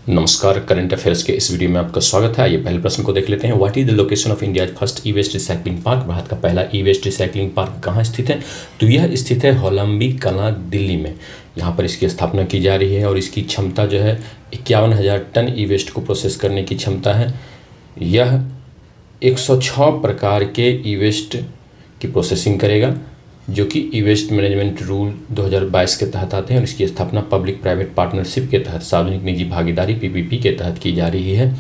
नमस्कार, current affairs के इस वीडियो में आपका स्वागत है। आइए पहले प्रश्न को देख लेते हैं। What is the location of India first E waste recycling park? Bharat का पहला ई वेस्ट रिसाइकलिंग पार्क कहाँ स्थित है? तो यह स्थित है होलंबी कला, दिल्ली में। यहाँ पर इसकी स्थापना की जा रही है और इसकी क्षमता जो है 51,000 टन ई वेस्ट को प्रोसेस करने की क्षमता है। यह 106 प्रकार के ई वेस्ट की प्रोसेसिंग करेगा, जो कि ई वेस्ट मैनेजमेंट रूल 2022 के तहत आते हैं और इसकी स्थापना पब्लिक प्राइवेट पार्टनरशिप के तहत, सार्वजनिक निजी भागीदारी पीपीपी के तहत की जा रही है।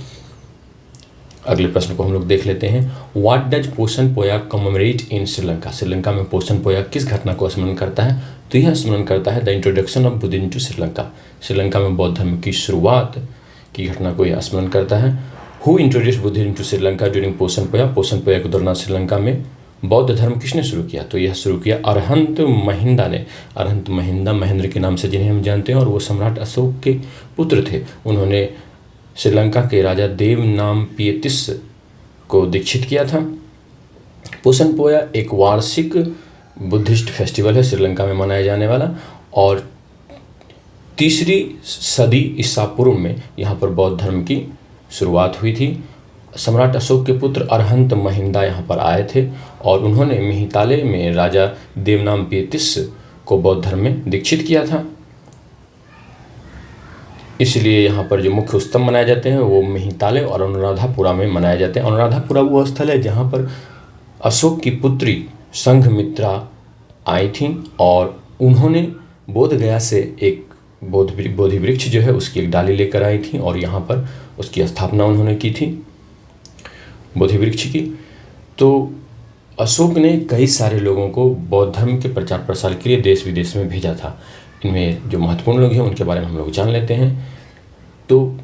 अगले प्रश्न को हम लोग देख लेते हैं। व्हाट डज पोषण पोया कमेमोरेट इन श्रीलंका? श्रीलंका में पोषण पोया किस घटना को स्मरण करता है? तो यह स्मरण करता है the introduction of Buddhism to Sri Lanka. Sri Lanka में बौद्ध धर्म की शुरुआत की घटना को यह स्मरण करता है। Who introduce Buddhism to Sri Lanka during Poson Poya? पोषण पोया के दौरान श्रीलंका में बौद्ध धर्म किसने शुरू किया? तो यह शुरू किया अरहंत महिंदा ने। अरहंत महिंदा महेंद्र के नाम से जिन्हें हम जानते हैं, और वो सम्राट अशोक के पुत्र थे। उन्होंने श्रीलंका के राजा देवनामपियतिस को दीक्षित किया था। पोषण पोया एक वार्षिक बुद्धिस्ट फेस्टिवल है श्रीलंका में मनाया जाने वाला, और 3री सदी ईसा पूर्व में यहाँ पर बौद्ध धर्म की शुरुआत हुई थी। सम्राट अशोक के पुत्र अरहंत महिंदा यहाँ पर आए थे और उन्होंने मिहिताले में राजा देवनामपियतिस को बौद्ध धर्म में दीक्षित किया था। इसलिए यहाँ पर जो मुख्य उत्सव मनाए जाते हैं वो मिहिताले और अनुराधापुरा में मनाए जाते हैं। अनुराधापुरा वो स्थल है जहाँ पर अशोक की पुत्री संघमित्रा आई थी और उन्होंने बोध गया से एक बोधि वृक्ष जो है उसकी एक डाली लेकर आई थी और यहाँ पर उसकी स्थापना उन्होंने की थी, बोधि वृक्ष की। तो अशोक ने कई सारे लोगों को बौद्ध धर्म के प्रचार प्रसार के लिए देश विदेश में भेजा था। इनमें जो महत्वपूर्ण लोग हैं उनके बारे में हम लोग जान लेते हैं। तो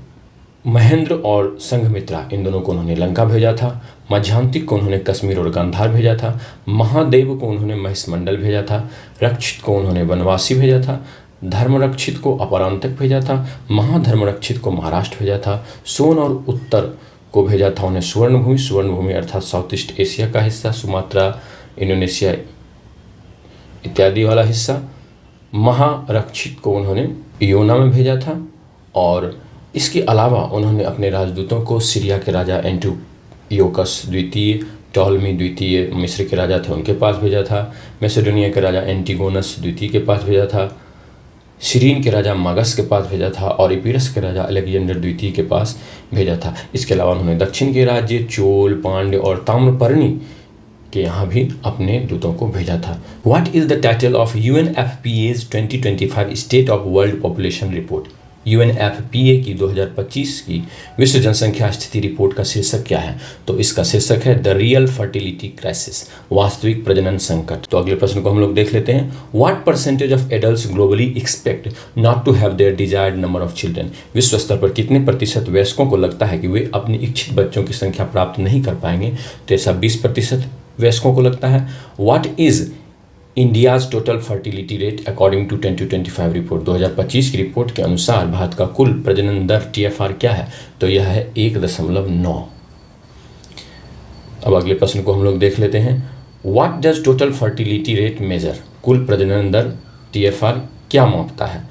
महेंद्र और संघमित्रा, इन दोनों को उन्होंने लंका भेजा था। मध्यांतिक को उन्होंने कश्मीर और गांधार भेजा था। महादेव को उन्होंने महिषमंडल भेजा था। रक्षित को उन्होंने वनवासी भेजा था। धर्मरक्षित को अपरांतक भेजा था। महाधर्मरक्षित को महाराष्ट्र भेजा था। सोन और उत्तर को भेजा था उन्हें सुवर्णभूमि। सुवर्णभूमि अर्थात साउथ ईस्ट एशिया का हिस्सा, सुमात्रा, इंडोनेशिया इत्यादि वाला हिस्सा। महारक्षित को उन्होंने योना में भेजा था और इसके अलावा उन्होंने अपने राजदूतों को सीरिया के राजा एंटियोकस द्वितीय, टॉलमी द्वितीय मिस्र के राजा थे उनके पास भेजा था। मैसेडोनिया के राजा एंटिगोनस द्वितीय के पास भेजा था। सीरीन के राजा मागस के पास भेजा था और इपिरस के राजा अलेक्जेंडर द्वितीय के पास भेजा था। इसके अलावा उन्होंने दक्षिण के राज्य चोल, पांड्य और ताम्रपर्णी के यहाँ भी अपने दूतों को भेजा था। What is the title of UNFPA's 2025 state of world population report? UNFPA की 2025 की विश्व जनसंख्या स्थिति रिपोर्ट का शीर्षक क्या है? तो इसका शीर्षक है द रियल फर्टिलिटी क्राइसिस, वास्तविक प्रजनन संकट। तो अगले प्रश्न को हम लोग देख लेते हैं। What percentage of adults globally expect not to have their desired number of children? विश्व स्तर पर कितने प्रतिशत वयस्कों को लगता है कि वे अपनी इच्छित बच्चों की संख्या प्राप्त नहीं कर पाएंगे? तो ऐसा 20% वयस्कों को लगता है। What is India's total fertility rate according to 2025 report? 2025 की रिपोर्ट के अनुसार भारत का कुल प्रजनन दर TFR क्या है? तो यह है 1.9। अब अगले प्रश्न को हम लोग देख लेते हैं। What does total fertility rate measure? कुल प्रजनन दर TFR क्या मापता है?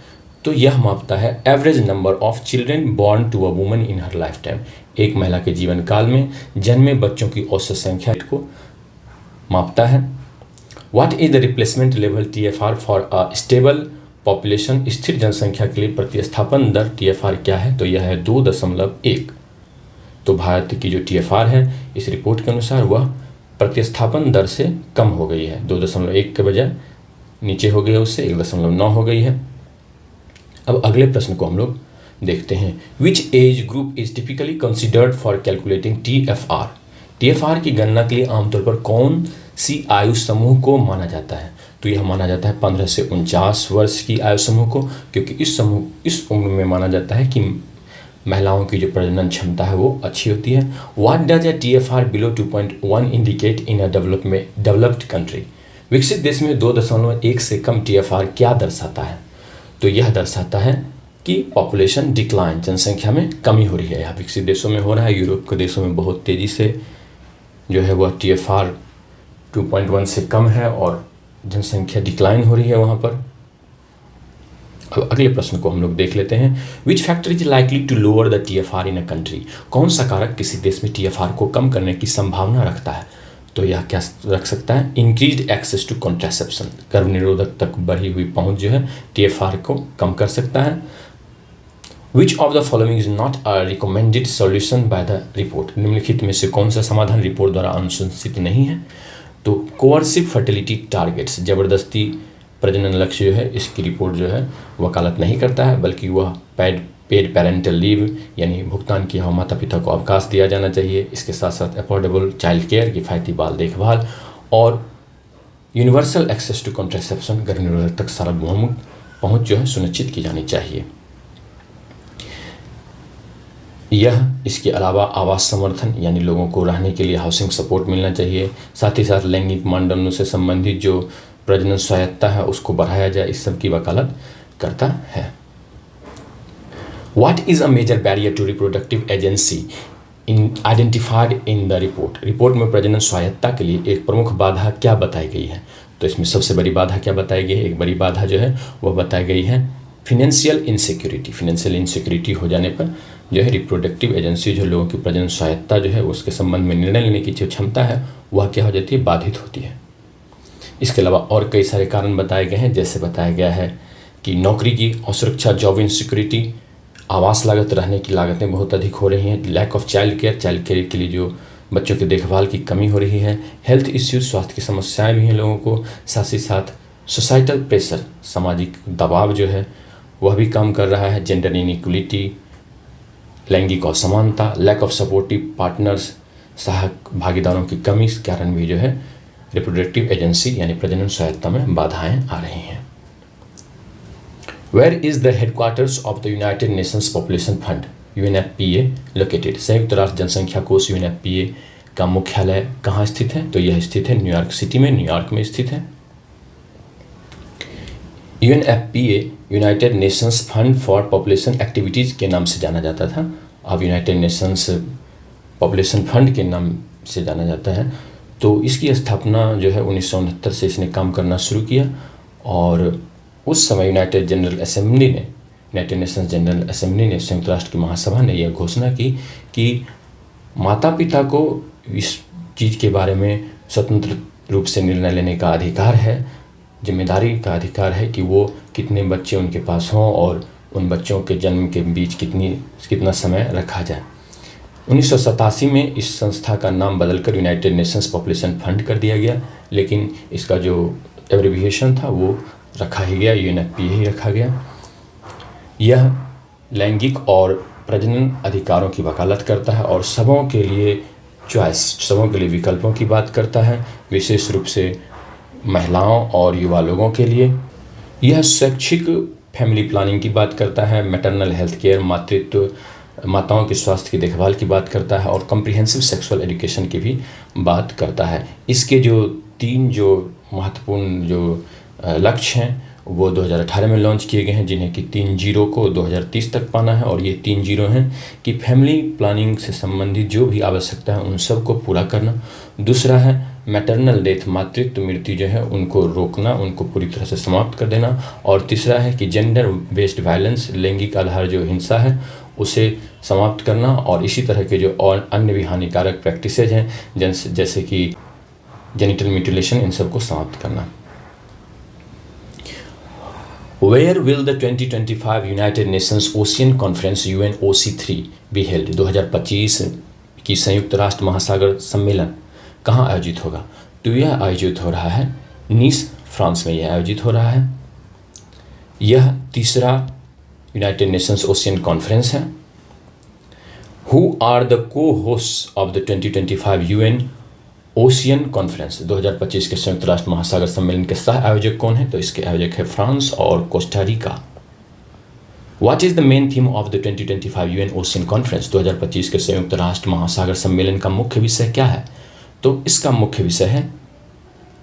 तो यह मापता है average number of children born to a woman in her life time. एक महिला के जीवन काल में जन्मे बच्चों की औसत संख्या को मापता है। What is the replacement level TFR for a stable population? स्थिर जनसंख्या के लिए प्रतिस्थापन दर TFR क्या है? तो यह है 2.1। तो भारत की जो TFR है इस रिपोर्ट के अनुसार वह प्रतिस्थापन दर से कम हो गई है। 2.1 के बजाय नीचे हो गई है, उससे 1.9 हो गई है। अब अगले प्रश्न को हम लोग देखते हैं। Which age group is typically considered for calculating TFR? TFR की गणना के लिए आमतौर पर कौन सी आयु समूह को माना जाता है? तो यह माना जाता है 15 से 49 वर्ष की आयु समूह को, क्योंकि इस उम्र में माना जाता है कि महिलाओं की जो प्रजनन क्षमता है वो अच्छी होती है। What does a TFR below 2.1 indicate in a developed country? विकसित देश में 2.1 से कम TFR क्या दर्शाता है? तो यह दर्शाता है कि पॉपुलेशन डिक्लाइन, जनसंख्या में कमी हो रही है। यह विकसित देशों में हो रहा है। यूरोप के देशों में बहुत तेज़ी से जो है वह TFR 2.1 से कम है और जनसंख्या डिक्लाइन हो रही है वहाँ पर। अब अगले प्रश्न को हम लोग देख लेते हैं। Which factor is likely to lower the TFR in a country? कौन सा कारक किसी देश में TFR को कम करने की संभावना रखता है? तो यह क्या रख सकता है? इंक्रीज एक्सेस टू कॉन्ट्रासेप्शन, गर्भ निरोधक तक बढ़ी हुई पहुंच जो है TFR को कम कर सकता है। Which of the following is not a recommended solution by the report? निम्नलिखित में से कौन सा समाधान रिपोर्ट द्वारा अनुशंसित नहीं है? तो कोअर्सिव फर्टिलिटी टारगेट्स, जबरदस्ती प्रजनन लक्ष्य जो है इसकी रिपोर्ट जो है वकालत नहीं करता है, बल्कि वह पेड पेरेंटल लीव यानी भुगतान किया हुआ माता पिता को अवकाश दिया जाना चाहिए। इसके साथ साथ अफोर्डेबल चाइल्ड केयर, किफ़ायती बाल देखभाल और यूनिवर्सल एक्सेस टू कॉन्ट्रासेप्शन, गर्भ निरोधक तक सार्वभौमिक पहुंच जो है सुनिश्चित की जानी चाहिए। इसके अलावा आवास समर्थन यानी लोगों को रहने के लिए हाउसिंग सपोर्ट मिलना चाहिए। साथ ही साथ लैंगिक मानदंडों से संबंधित जो प्रजनन स्वायत्ता है उसको बढ़ाया जाए, इस सब की वकालत करता है। What is a major barrier to reproductive agency identified in the report? Report में प्रजनन स्वायत्ता के लिए एक प्रमुख बाधा क्या बताई गई है? तो इसमें सबसे बड़ी बाधा क्या बताई गई है? एक बड़ी बाधा जो है वह बताई गई है फिनेंशियल इनसिक्योरिटी। फिनेंशियल इनसिक्योरिटी हो जाने पर जो है रिप्रोडक्टिव एजेंसी, जो लोगों की प्रजनन स्वायत्ता जो है उसके संबंध में निर्णय लेने की जो क्षमता है वह क्या हो जाती है? बाधित होती है। इसके अलावा और कई सारे कारण बताए गए हैं, जैसे बताया गया है कि नौकरी की असुरक्षा, जॉब इनसिक्योरिटी, आवास लागत, रहने की लागतें बहुत अधिक हो रही हैं, लैक ऑफ चाइल्ड केयर के लिए जो बच्चों की देखभाल की कमी हो रही है, हेल्थ इश्यूज, स्वास्थ्य की समस्याएं भी हैं लोगों को, साथ ही साथ सोसाइटल प्रेशर, सामाजिक दबाव जो है वह भी काम कर रहा है, जेंडर इनइक्वलिटी, लैंगिक असमानता, लैक ऑफ सपोर्टिव पार्टनर्स, सहायक भागीदारों की कमी के कारण भी जो है रिप्रोडक्टिव एजेंसी यानी प्रजनन स्वायत्ता में बाधाएं आ रही हैं। Where is the headquarters of the United Nations population fund UNFPA located? संयुक्त राष्ट्र जनसंख्या कोष UNFPA का मुख्यालय कहाँ स्थित है? तो यह स्थित है न्यूयॉर्क सिटी में, न्यूयॉर्क में स्थित है। UNFPA United Nations fund for population activities के नाम से जाना जाता था, अब यूनाइटेड नेशंस पॉपुलेशन फंड के नाम से जाना जाता है। तो इसकी स्थापना जो है 1969 से इसने काम करना शुरू किया और उस समय यूनाइटेड नेशंस जनरल असेंबली ने, संयुक्त राष्ट्र की महासभा ने यह घोषणा की कि माता पिता को इस चीज़ के बारे में स्वतंत्र रूप से निर्णय लेने का अधिकार है, जिम्मेदारी का अधिकार है कि वो कितने बच्चे उनके पास हों और उन बच्चों के जन्म के बीच कितना समय रखा जाए। 1987 में इस संस्था का नाम बदलकर यूनाइटेड नेशंस पॉपुलेशन फंड कर दिया गया, लेकिन इसका जो एब्रिविएशन था वो रखा ही गया, UNFPA ही रखा गया। यह लैंगिक और प्रजनन अधिकारों की वकालत करता है और सबों के लिए सबों के लिए विकल्पों की बात करता है, विशेष रूप से महिलाओं और युवा लोगों के लिए। यह शैक्षिक फैमिली प्लानिंग की बात करता है, मैटरनल हेल्थ केयर, माताओं के स्वास्थ्य की देखभाल की बात करता है और कम्प्रिहेंसिव सेक्सुअल एजुकेशन की भी बात करता है। इसके जो 3 महत्वपूर्ण लक्ष्य हैं वो 2018 में लॉन्च किए गए हैं, जिन्हें कि 3 जीरो को 2030 तक पाना है। और ये 3 जीरो हैं कि फैमिली प्लानिंग से संबंधित जो भी आवश्यकता है उन सब को पूरा करना। दूसरा है मैटरनल डेथ, मातृत्व मृत्यु जो है उनको रोकना, उनको पूरी तरह से समाप्त कर देना। और तीसरा है कि जेंडर बेस्ड वायलेंस, लैंगिक आधार जो हिंसा है उसे समाप्त करना और इसी तरह के जो और अन्य भी हानिकारक प्रैक्टिसेज हैं जैसे कि जेनिटल म्यूटिलेशन, इन सब को समाप्त करना। Where will the 2025 United Nations Ocean Conference UNOC3 be held? 2025 की संयुक्त राष्ट्र महासागर सम्मेलन कहाँ आयोजित होगा? तो यह आयोजित हो रहा है नीस, फ्रांस में यह आयोजित हो रहा है। यह तीसरा यूनाइटेड नेशंस ओशियन कॉन्फ्रेंस है। Who are the co-hosts of the 2025 UN ocean conference? 2025 के संयुक्त राष्ट्र महासागर सम्मेलन के सह आयोजक कौन है? तो इसके आयोजक है फ्रांस और Costa Rica. What is the main theme of the 2025 UN ocean conference? 2025 के संयुक्त राष्ट्र महासागर सम्मेलन का मुख्य विषय क्या है? तो इसका मुख्य विषय है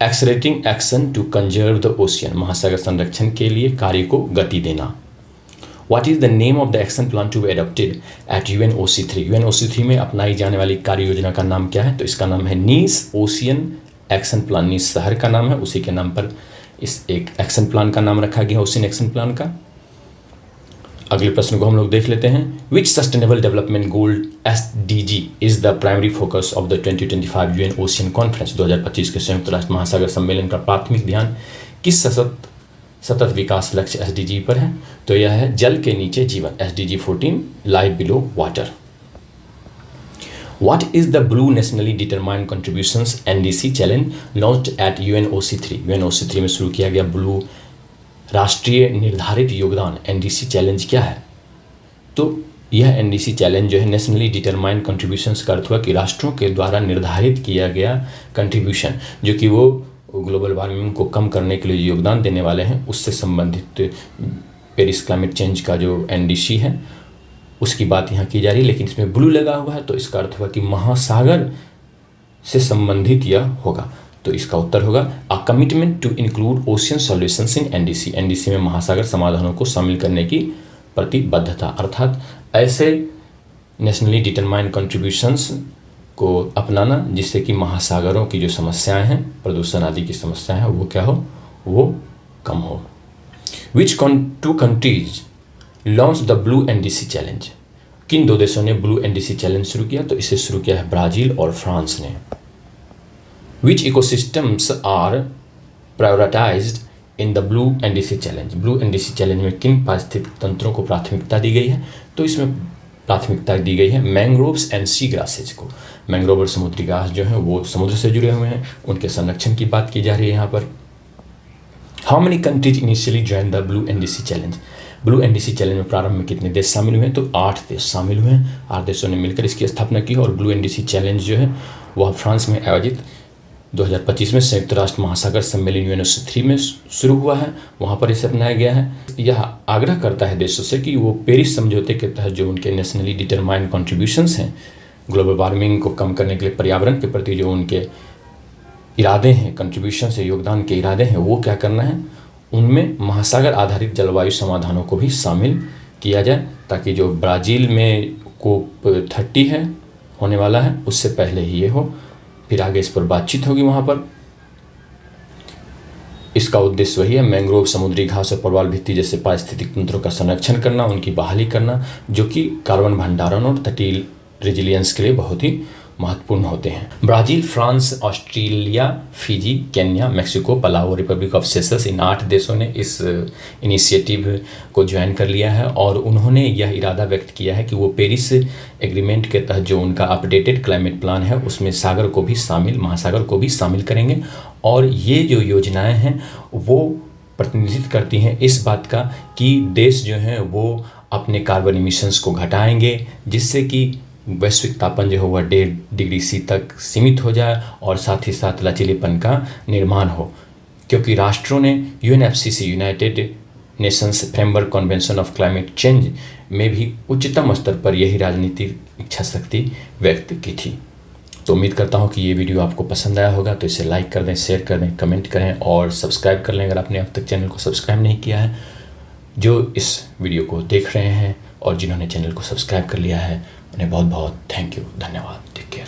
accelerating action to conserve the ocean, महासागर संरक्षण के लिए कार्य को गति देना। What is the name of the action plan to be adopted at UNOC3? UNOC3 में अपनाई जाने वाली कार्य योजना का नाम क्या है? तो इसका नाम है नीस ओशियन एक्शन प्लान। नीस शहर का नाम है, उसी के नाम पर इस एक एक्शन प्लान का नाम रखा गया, ओशियन एक्शन प्लान का। अगले प्रश्न को हम लोग देख लेते हैं। Which sustainable development goal SDG is the primary focus of the 2025 UN ocean conference. 2025 के संयुक्त राष्ट्र महासागर सम्मेलन का प्राथमिक ध्यान किस सतत विकास लक्ष्य SDG पर है? तो यह है जल के नीचे जीवन, SDG 14 life below water. What is the Blue Nationally Determined Contributions NDC challenge launched at UNOC3? UNOC3 में शुरू किया गया ब्लू राष्ट्रीय निर्धारित योगदान NDC चैलेंज क्या है? तो यह NDC चैलेंज जो है नेशनली डिटरमाइंड कंट्रीब्यूशंस का अर्थ हुआ कि राष्ट्रों के द्वारा निर्धारित किया गया कंट्रीब्यूशन, जो कि वो ग्लोबल वार्मिंग को कम करने के लिए योगदान देने वाले हैं, उससे संबंधित पेरिस क्लाइमेट चेंज का जो NDC है उसकी बात यहाँ की जा रही है। लेकिन इसमें ब्लू लगा हुआ है तो इसका अर्थ हुआ कि महासागर से संबंधित यह होगा। तो इसका उत्तर होगा a commitment to include ocean solutions in NDC। NDC में महासागर समाधानों को शामिल करने की प्रतिबद्धता, अर्थात ऐसे नेशनली डिटरमाइंड कंट्रीब्यूशंस को अपनाना जिससे कि महासागरों की जो समस्याएं हैं, प्रदूषण आदि की समस्याएं हैं, वो क्या हो, वो कम हो। Which two countries launch the blue NDC challenge? किन दो देशों ने ब्लू NDC चैलेंज शुरू किया? तो इसे शुरू किया है ब्राज़ील और फ्रांस ने। Which ecosystems are prioritized in the Blue NDC challenge? Blue NDC challenge में किन पारिस्थितिक तंत्रों को प्राथमिकता दी गई है? तो इसमें प्राथमिकता दी गई है मैंग्रोव्स एंड सी ग्रासेज को। मैंग्रोव और समुद्री घास जो है वो समुद्र से जुड़े हुए हैं, उनके संरक्षण की बात की जा रही है यहाँ पर। How many countries initially join the blue NDC challenge? Blue NDC challenge में प्रारंभ में कितने देश शामिल हुए हैं? तो 8 देश शामिल हुए हैं। 8 देशों ने मिलकर इसकी स्थापना की और ब्लू NDC चैलेंज जो है वह फ्रांस में आयोजित 2025 में संयुक्त राष्ट्र महासागर सम्मेलन UNOC3 में शुरू हुआ है, वहाँ पर इसे अपनाया गया है। यह आग्रह करता है देशों से कि वो पेरिस समझौते के तहत जो उनके नेशनली डिटरमाइंड कंट्रीब्यूशंस हैं, ग्लोबल वार्मिंग को कम करने के लिए पर्यावरण के प्रति जो उनके इरादे हैं, कंट्रीब्यूशन से योगदान के इरादे हैं, वो क्या करना है, उनमें महासागर आधारित जलवायु समाधानों को भी शामिल किया जाए, ताकि जो ब्राज़ील में COP30 है होने वाला है उससे पहले ही ये हो, फिर आगे इस पर बातचीत होगी वहाँ पर। इसका उद्देश्य वही है, मैंग्रोव, समुद्री घास और प्रवाल भित्ति जैसे पारिस्थितिक तंत्रों का संरक्षण करना, उनकी बहाली करना, जो कि कार्बन भंडारण और तटीय रेजिलियंस के लिए बहुत ही महत्वपूर्ण होते हैं। Brazil, France, Australia, Fiji, Kenya, Mexico, Palau, Republic of Seychelles, इन 8 देशों ने इस इनिशिएटिव को ज्वाइन कर लिया है और उन्होंने यह इरादा व्यक्त किया है कि वो पेरिस एग्रीमेंट के तहत जो उनका अपडेटेड क्लाइमेट प्लान है उसमें सागर को भी शामिल, महासागर को भी शामिल करेंगे। और ये जो योजनाएं हैं वो प्रतिनिधित्व करती हैं इस बात का कि देश जो हैं वो अपने कार्बन इमिशंस को घटाएंगे, जिससे कि वैश्विक तापन जो है वह 1.5 डिग्री C तक सीमित हो जाए और साथ ही साथ लचीलेपन का निर्माण हो। क्योंकि राष्ट्रों ने UNFCCC United Nations framework convention of climate change में भी उच्चतम स्तर पर यही राजनीतिक इच्छा शक्ति व्यक्त की थी। तो उम्मीद करता हूँ कि ये वीडियो आपको पसंद आया होगा, तो इसे लाइक कर दें, शेयर कर दें, कमेंट करें और सब्सक्राइब कर लें अगर आपने अब तक चैनल को सब्सक्राइब नहीं किया है। जो इस वीडियो को देख रहे हैं और जिन्होंने चैनल को सब्सक्राइब कर लिया है उन्हें बहुत बहुत थैंक यू, धन्यवाद, टेक केयर।